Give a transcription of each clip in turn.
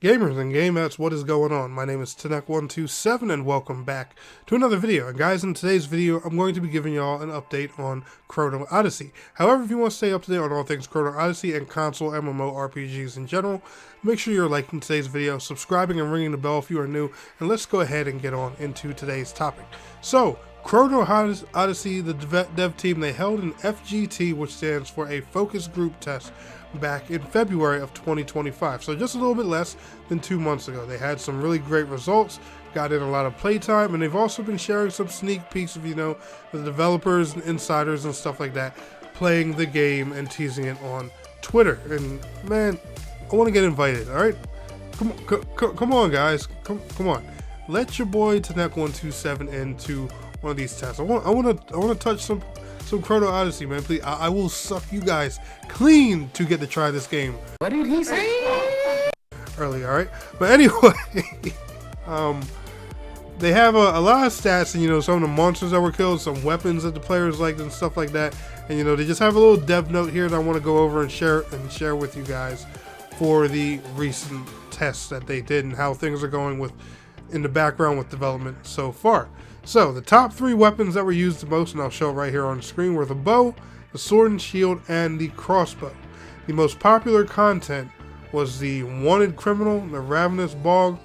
Gamers and gamettes, what is going on? My name is Tenek127 and welcome back to another video. And guys, in today's video, I'm going to be giving y'all an update on Chrono Odyssey. However, if you want to stay up to date on all things Chrono Odyssey and console MMORPGs in general, make sure you're liking today's video, subscribing and ringing the bell if you are new, and let's go ahead and get on into today's topic. So, Chrono Odyssey, the dev team, they held an FGT, which stands for a focus group test, back in February of 2025, so just a little bit less than 2 months ago. They had some really great results, got in a lot of playtime, and they've also been sharing some sneak peeks of, the developers and insiders and stuff like that, playing the game and teasing it on Twitter. And man, I want to get invited, alright? Come on guys, come on. Let your boy Tenek127 into one of these tests. I want to touch some Chrono Odyssey, man. Please, I will suck you guys clean to get to try this game. What did he say? Early, all right. But anyway, they have a lot of stats, and some of the monsters that were killed, some weapons that the players liked, and stuff like that. And they just have a little dev note here that I want to go over and share with you guys for the recent tests that they did and how things are going in the background with development so far. So, the top 3 weapons that were used the most, and I'll show it right here on the screen, were the bow, the sword and shield, and the crossbow. The most popular content was the wanted criminal, the ravenous bog.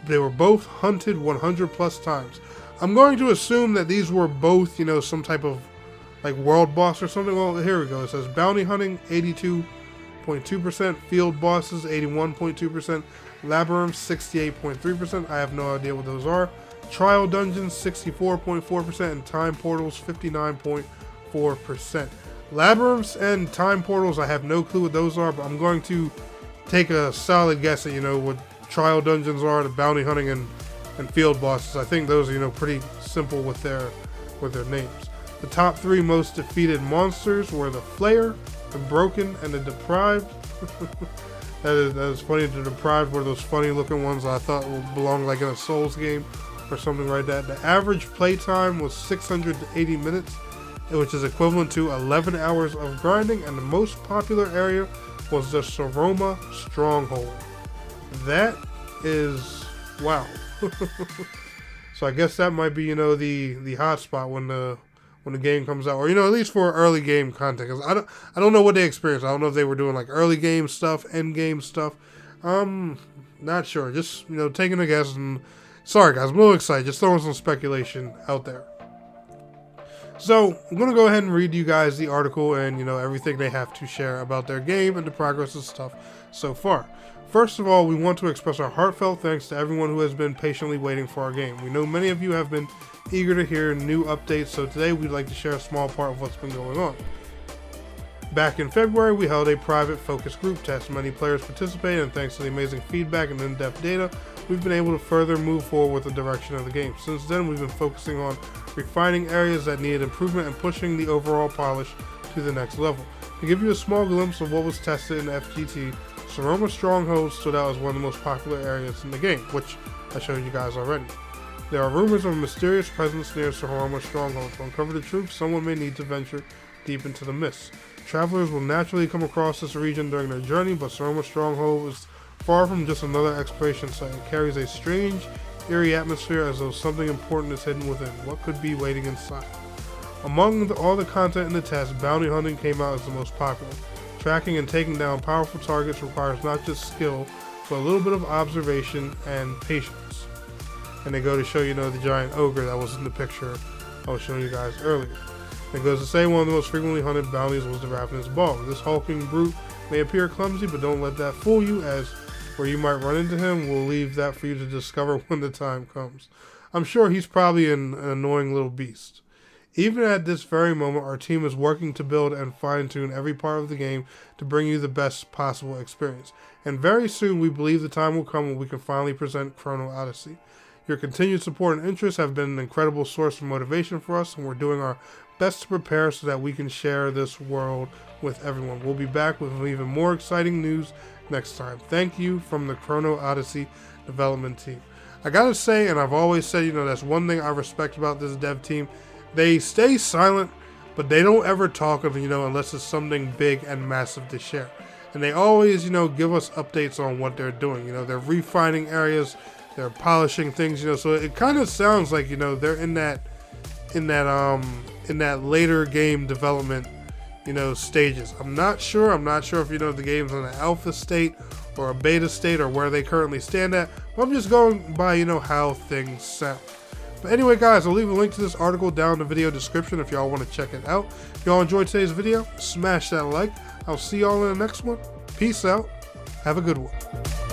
They were both hunted 100 plus times. I'm going to assume that these were both, some type of like world boss or something. Well, here we go. It says bounty hunting 82.2%, field bosses 81.2%, labyrinths 68.3%. I have no idea what those are. Trial dungeons 64.4%, and time portals 59.4%. Labyrinths and time portals, I have no clue what those are, but I'm going to take a solid guess at what trial dungeons are, the bounty hunting and field bosses. I think those are pretty simple with their names. The top 3 most defeated monsters were the Flayer, the Broken, and the Deprived. that is funny. The Deprived were those funny looking ones I thought would belong like in a Souls game or something like that. The average playtime was 680 minutes, which is equivalent to 11 hours of grinding, and the most popular area was the Saroma Stronghold. That is wow. So I guess that might be the hot spot when the game comes out, or at least for early game content, because I don't know what they experienced. I don't know if they were doing like early game stuff, end game stuff. Not sure. Just taking a guess. And sorry guys, I'm a little excited. Just throwing some speculation out there. So I'm gonna go ahead and read you guys the article and everything they have to share about their game and the progress and stuff so far. First of all, we want to express our heartfelt thanks to everyone who has been patiently waiting for our game. We know many of you have been eager to hear new updates, so today we'd like to share a small part of what's been going on. Back in February, we held a private focus group test. Many players participated, and thanks to the amazing feedback and in-depth data, we've been able to further move forward with the direction of the game. Since then, we've been focusing on refining areas that needed improvement and pushing the overall polish to the next level. To give you a small glimpse of what was tested in FGT, Saroma Stronghold stood out as one of the most popular areas in the game, which I showed you guys already. There are rumors of a mysterious presence near Saroma Stronghold. To uncover the truth, someone may need to venture deep into the mists. Travelers will naturally come across this region during their journey, but Saroma Stronghold is far from just another exploration site. It carries a strange, eerie atmosphere as though something important is hidden within. What could be waiting inside? Among all the content in the test, bounty hunting came out as the most popular. Tracking and taking down powerful targets requires not just skill, but a little bit of observation and patience. And they go to show the giant ogre that was in the picture I was showing you guys earlier. It goes to say one of the most frequently hunted bounties was the ravenous bog. This hulking brute may appear clumsy, but don't let that fool you, as where you might run into him, we'll leave that for you to discover when the time comes. I'm sure he's probably an annoying little beast. Even at this very moment, our team is working to build and fine-tune every part of the game to bring you the best possible experience. And very soon, we believe the time will come when we can finally present Chrono Odyssey. Your continued support and interest have been an incredible source of motivation for us, and we're doing our best to prepare so that we can share this world with everyone. We'll be back with even more exciting news next time. Thank you from the Chrono Odyssey development team. I gotta say, and I've always said, that's one thing I respect about this dev team. They stay silent, but they don't ever talk of, unless it's something big and massive to share. and they always, you know, give us updates on what they're doing. You know, they're refining areas, they're polishing things, you know, so it kind of sounds like, you know, they're in that later game development, you know, stages. I'm not sure if, you know, the game's in an alpha state or a beta state or where they currently stand at, but I'm just going by, you know, how things sound. But anyway, guys, I'll leave a link to this article down in the video description if y'all want to check it out. If y'all enjoyed today's video, smash that like. I'll see y'all in the next one. Peace out. Have a good one.